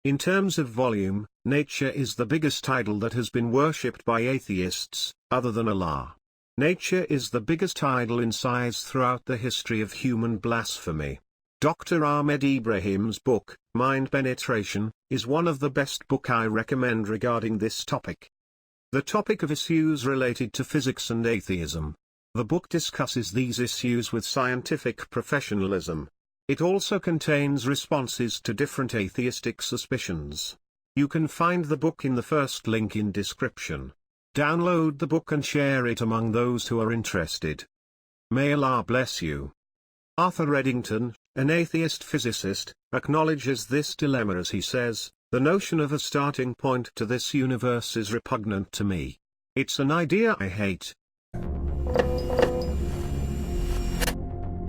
In terms of volume, nature is the biggest idol that has been worshipped by atheists, other than Allah. Nature is the biggest idol in size throughout the history of human blasphemy. Dr. Ahmed Ibrahim's book, Mind Penetration, is one of the best book I recommend regarding this topic. The topic of issues related to physics and atheism. The book discusses these issues with scientific professionalism. It also contains responses to different atheistic suspicions. You can find the book in the first link in description. Download the book and share it among those who are interested. May Allah bless you. Arthur Eddington, an atheist physicist, acknowledges this dilemma as he says, "The notion of a starting point to this universe is repugnant to me. It's an idea I hate."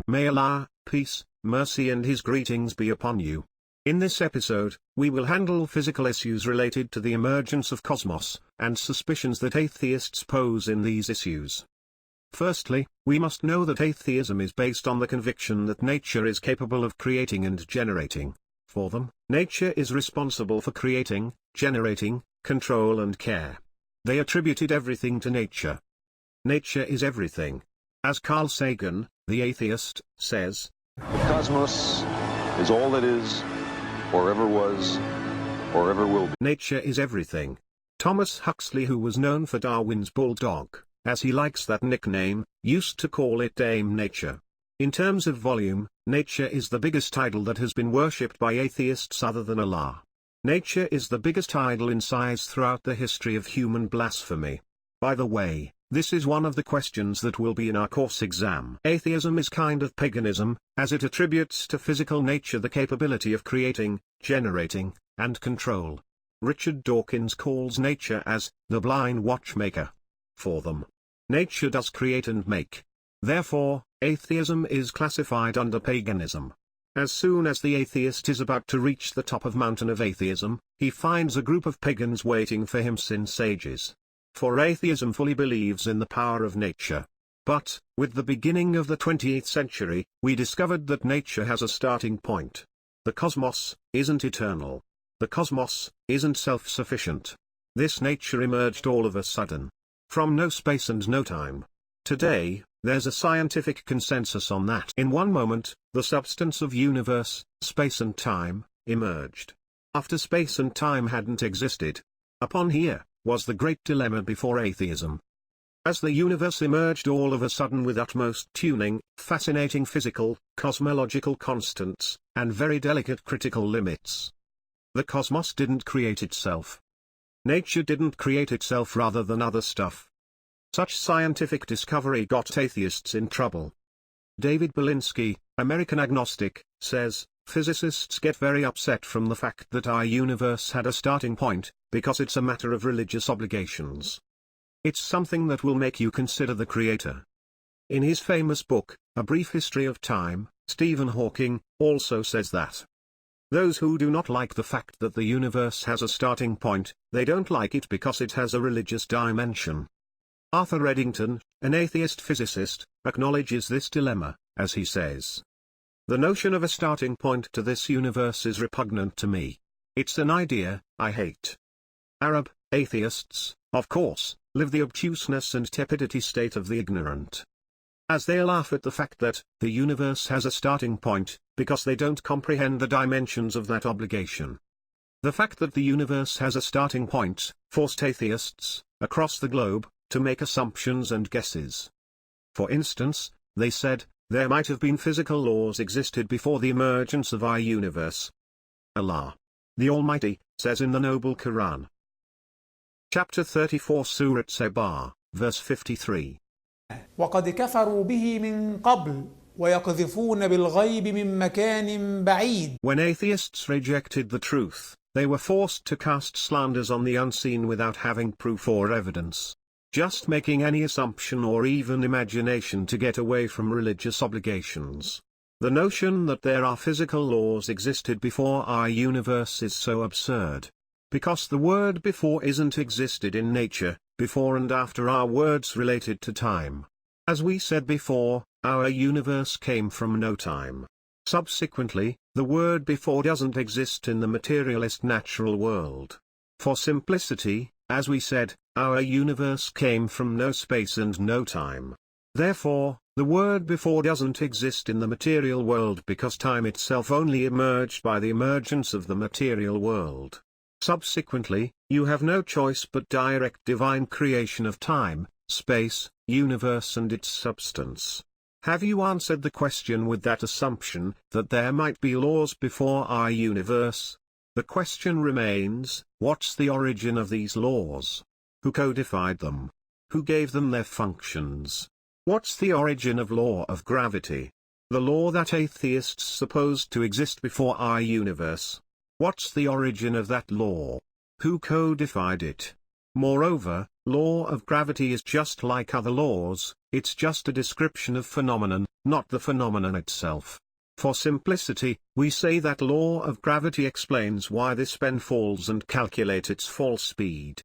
May Allah, peace, mercy and His greetings be upon you. In this episode, we will handle physical issues related to the emergence of cosmos, and suspicions that atheists pose in these issues. Firstly, we must know that atheism is based on the conviction that nature is capable of creating and generating. For them, nature is responsible for creating, generating, control and care. They attributed everything to nature. Nature is everything. As Carl Sagan, the atheist, says, "The cosmos is all that is, or ever was, or ever will be." Nature is everything. Thomas Huxley, who was known for Darwin's bulldog, as he likes that nickname, used to call it Dame Nature. In terms of volume, nature is the biggest idol that has been worshipped by atheists other than Allah. Nature is the biggest idol in size throughout the history of human blasphemy. By the way, this is one of the questions that will be in our course exam. Atheism is kind of paganism, as it attributes to physical nature the capability of creating, generating, and control. Richard Dawkins calls nature as the blind watchmaker. For them, nature does create and make. Therefore, atheism is classified under paganism. As soon as the atheist is about to reach the top of mountain of atheism, he finds a group of pagans waiting for him since ages. For atheism fully believes in the power of nature. But, with the beginning of the 20th century, we discovered that nature has a starting point. The cosmos isn't eternal. The cosmos isn't self-sufficient. This nature emerged all of a sudden, from no space and no time. Today, there's a scientific consensus on that. In one moment, the substance of universe, space and time, emerged. After space and time hadn't existed. Upon here was the great dilemma before atheism. As the universe emerged all of a sudden with utmost tuning, fascinating physical, cosmological constants, and very delicate critical limits. The cosmos didn't create itself. Nature didn't create itself rather than other stuff. Such scientific discovery got atheists in trouble. David Belinsky, American agnostic, says, "Physicists get very upset from the fact that our universe had a starting point, because it's a matter of religious obligations. It's something that will make you consider the Creator." In his famous book, A Brief History of Time, Stephen Hawking also says that those who do not like the fact that the universe has a starting point, they don't like it because it has a religious dimension. Arthur Eddington, an atheist physicist, acknowledges this dilemma, as he says, "The notion of a starting point to this universe is repugnant to me. It's an idea I hate." Arab atheists, of course, live the obtuseness and tepidity state of the ignorant. As they laugh at the fact that the universe has a starting point, because they don't comprehend the dimensions of that obligation. The fact that the universe has a starting point forced atheists across the globe to make assumptions and guesses. For instance, they said, there might have been physical laws existed before the emergence of our universe. Allah, the Almighty, says in the Noble Quran. Chapter 34 Surat Sabah, verse 53. وقد كفروا به من قبل ويقذفون بالغيب من مكان بعيد. When atheists rejected the truth, they were forced to cast slanders on the unseen without having proof or evidence. Just making any assumption or even imagination to get away from religious obligations. The notion that there are physical laws existed before our universe is so absurd. Because the word before isn't existed in nature, before and after are words related to time. As we said before, our universe came from no time. Subsequently, The word before doesn't exist in the materialist natural world. For simplicity, as we said, our universe came from no space and no time. Therefore, the word before doesn't exist in the material world because time itself only emerged by the emergence of the material world. Subsequently, you have no choice but direct divine creation of time, space, universe and its substance. Have you answered the question with that assumption, that there might be laws before our universe? The question remains, what's the origin of these laws? Who codified them? Who gave them their functions? What's the origin of law of gravity? The law that atheists supposed to exist before our universe. What's the origin of that law? Who codified it? Moreover, law of gravity is just like other laws, it's just a description of phenomenon, not the phenomenon itself. For simplicity, we say that law of gravity explains why this pen falls and calculate its fall speed.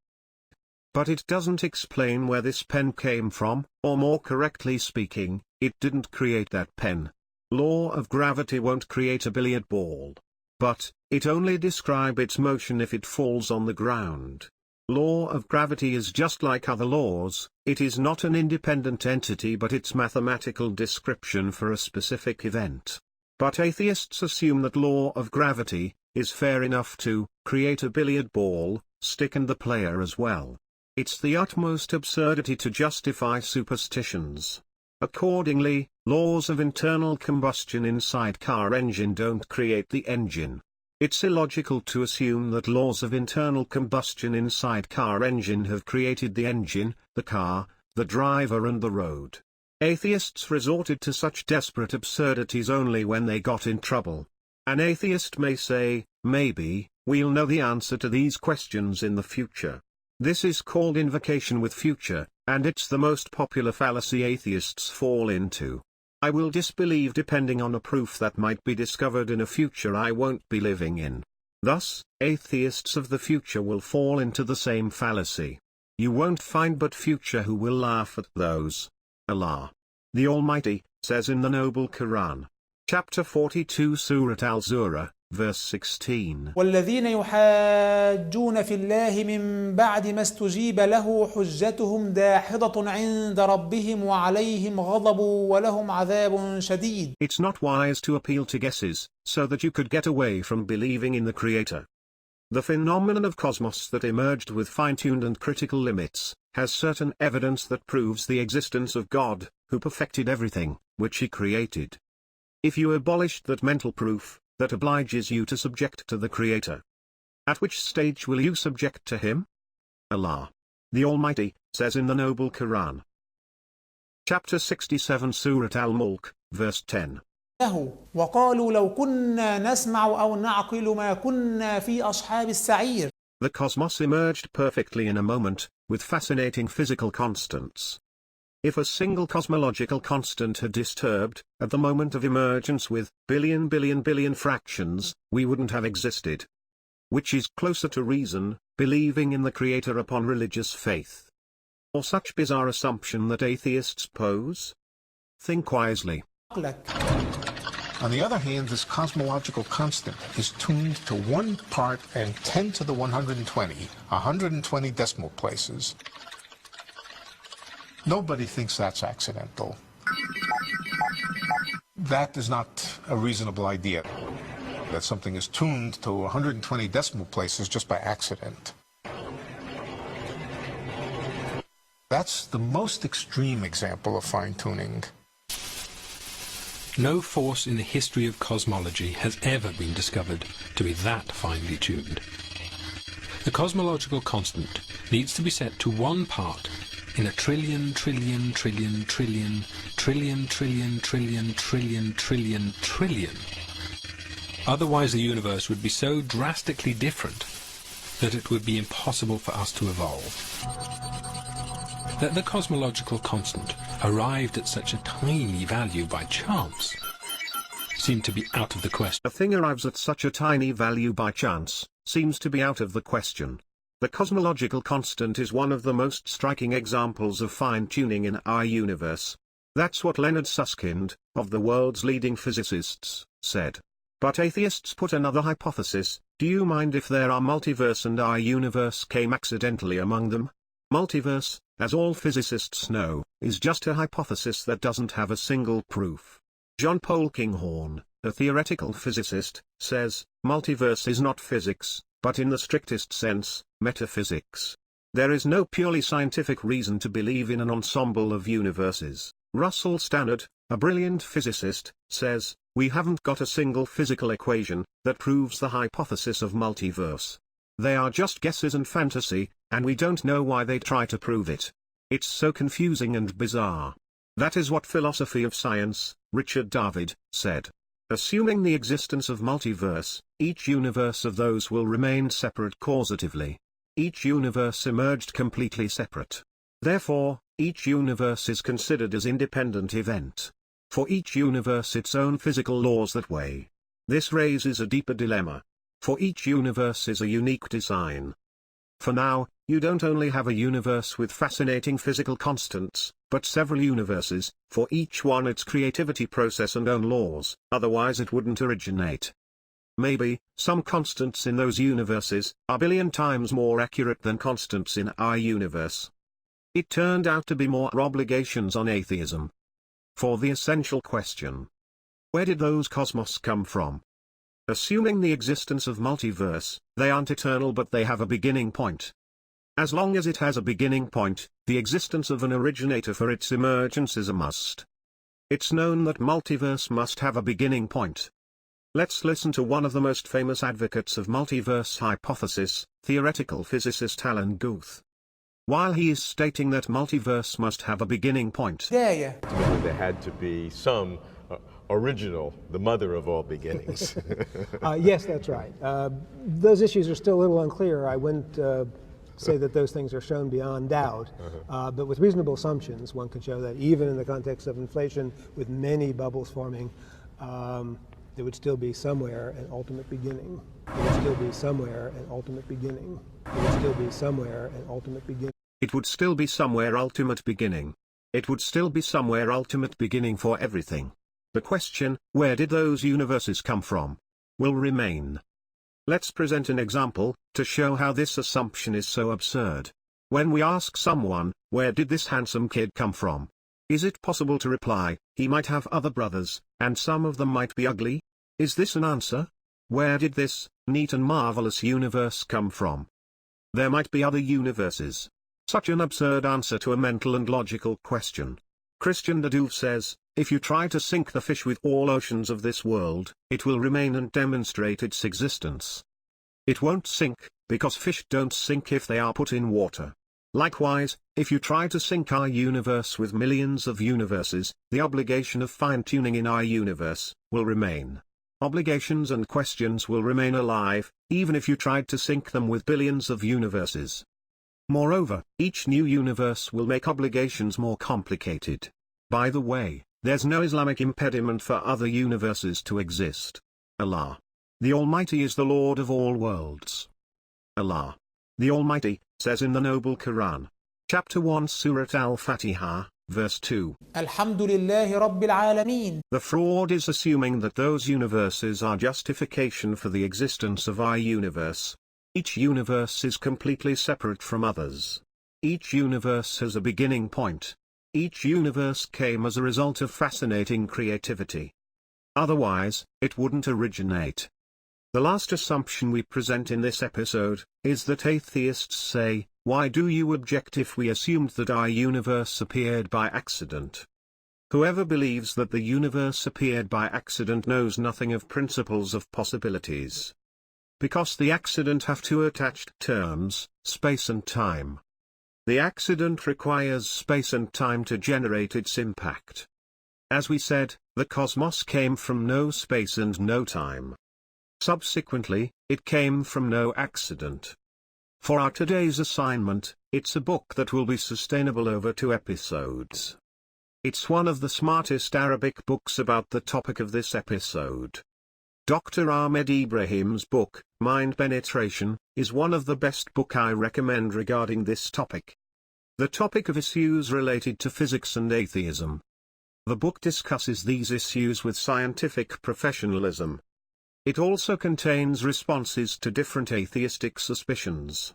But it doesn't explain where this pen came from, or more correctly speaking, it didn't create that pen. Law of gravity won't create a billiard ball. But, it only describes its motion if it falls on the ground. Law of gravity is just like other laws, it is not an independent entity but its mathematical description for a specific event. But atheists assume that law of gravity is fair enough to create a billiard ball, stick and the player as well. It's the utmost absurdity to justify superstitions. Accordingly, laws of internal combustion inside car engine don't create the engine. It's illogical to assume that laws of internal combustion inside car engine have created the engine, the car, the driver and the road. Atheists resorted to such desperate absurdities only when they got in trouble. An atheist may say, maybe, we'll know the answer to these questions in the future. This is called invocation with future, and it's the most popular fallacy atheists fall into. I will disbelieve depending on a proof that might be discovered in a future I won't be living in. Thus, atheists of the future will fall into the same fallacy. You won't find but future who will laugh at those. Allah, the Almighty, says in the Noble Quran. Chapter 42 Surat Al-Zura, verse 16. والذين يحاجون في الله من بعد ما استجيب له حجتهم داحضة عند ربهم وعليهم غضب ولهم عذاب شديد. It's not wise to appeal to guesses, so that you could get away from believing in the Creator. The phenomenon of cosmos that emerged with fine-tuned and critical limits, has certain evidence that proves the existence of God, who perfected everything, which He created. If you abolished that mental proof, that obliges you to subject to the Creator, at which stage will you subject to Him? Allah, the Almighty, says in the Noble Quran. Chapter 67 Surat Al-Mulk, verse 10. وقالوا لو كنا نسمع أو نعقل ما كنا في أصحاب السعير. The cosmos emerged perfectly in a moment, with fascinating physical constants. If a single cosmological constant had disturbed, at the moment of emergence with billion fractions, we wouldn't have existed. Which is closer to reason, believing in the Creator upon religious faith, or such bizarre assumption that atheists pose? Think wisely. On the other hand, this cosmological constant is tuned to 1 part and 10 to the 120, 120 decimal places. Nobody thinks that's accidental. That is not a reasonable idea, that something is tuned to 120 decimal places just by accident. That's the most extreme example of fine-tuning. No force in the history of cosmology has ever been discovered to be that finely tuned. The cosmological constant needs to be set to 1 part in a trillion. Otherwise the universe would be so drastically different that it would be impossible for us to evolve. That the cosmological constant arrived at such a tiny value by chance seemed to be out of the question. A thing arrives at such a tiny value by chance, seems to be out of the question. The cosmological constant is one of the most striking examples of fine-tuning in our universe. That's what Leonard Susskind, of the world's leading physicists, said. But atheists put another hypothesis: do you mind if there are multiverse and our universe came accidentally among them? Multiverse, as all physicists know, is just a hypothesis that doesn't have a single proof. John Polkinghorne, a theoretical physicist, says, multiverse is not physics, but in the strictest sense, metaphysics. There is no purely scientific reason to believe in an ensemble of universes. Russell Stannard, a brilliant physicist, says, we haven't got a single physical equation that proves the hypothesis of multiverse. They are just guesses and fantasy, and we don't know why they try to prove it. It's so confusing and bizarre. That is what Philosophy of Science, Richard David, said. Assuming the existence of multiverse, each universe of those will remain separate causatively. Each universe emerged completely separate. Therefore, each universe is considered as independent event. For each universe its own physical laws that weigh. This raises a deeper dilemma. For each universe is a unique design. For now, you don't only have a universe with fascinating physical constants, but several universes, for each one its creativity process and own laws, otherwise it wouldn't originate. Maybe, some constants in those universes are a billion times more accurate than constants in our universe. It turned out to be more obligations on atheism. For the essential question: where did those cosmos come from? Assuming the existence of multiverse, they aren't eternal but they have a beginning point. As long as it has a beginning point, the existence of an originator for its emergence is a must. It's known that multiverse must have a beginning point. Let's listen to one of the most famous advocates of multiverse hypothesis, theoretical physicist Alan Guth. While he is stating that multiverse must have a beginning point, بداية. There had to be some original, the mother of all beginnings. Yes, that's right. Those issues are still a little unclear. I wouldn't say that those things are shown beyond doubt, but with reasonable assumptions, one could show that even in the context of inflation, with many bubbles forming, there would still be somewhere an ultimate beginning. There would still be somewhere an ultimate beginning. There would still be somewhere an ultimate beginning. it would still be somewhere ultimate beginning. It would still be somewhere ultimate beginning for everything. The question, where did those universes come from, will remain. Let's present an example, to show how this assumption is so absurd. When we ask someone, where did this handsome kid come from? Is it possible to reply, he might have other brothers, and some of them might be ugly? Is this an answer? Where did this neat and marvelous universe come from? There might be other universes. Such an absurd answer to a mental and logical question. Christian de Duve says, if you try to sink the fish with all oceans of this world, it will remain and demonstrate its existence. It won't sink, because fish don't sink if they are put in water. Likewise, if you try to sink our universe with millions of universes, the obligation of fine-tuning in our universe will remain. Obligations and questions will remain alive, even if you tried to sink them with billions of universes. Moreover, each new universe will make obligations more complicated. By the way, there's no Islamic impediment for other universes to exist. Allah, the Almighty, is the Lord of all worlds. Allah, the Almighty, says in the Noble Quran, Chapter 1 Surat Al-Fatiha, Verse 2. Alhamdulillahi Rabbil Alameen. The fraud is assuming that those universes are justification for the existence of our universe. Each universe is completely separate from others. Each universe has a beginning point. Each universe came as a result of fascinating creativity. Otherwise, it wouldn't originate. The last assumption we present in this episode is that atheists say, why do you object if we assumed that our universe appeared by accident? Whoever believes that the universe appeared by accident knows nothing of principles of possibilities. Because the accident have two attached terms, space and time. The accident requires space and time to generate its impact. As we said, the cosmos came from no space and no time. Subsequently, it came from no accident. For our today's assignment, it's a book that will be sustainable over 2 episodes. It's one of the smartest Arabic books about the topic of this episode. Dr. Ahmed Ibrahim's book, Mind Penetration, is one of the best books I recommend regarding this topic. The topic of issues related to physics and atheism. The book discusses these issues with scientific professionalism. It also contains responses to different atheistic suspicions.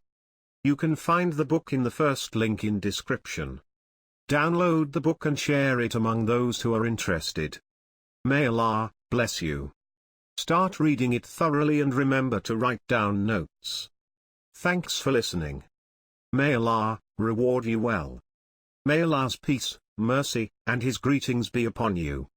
You can find the book in the first link in description. Download the book and share it among those who are interested. May Allah bless you. Start reading it thoroughly and remember to write down notes. Thanks for listening. May Allah reward you well. May Allah's peace, mercy, and His greetings be upon you.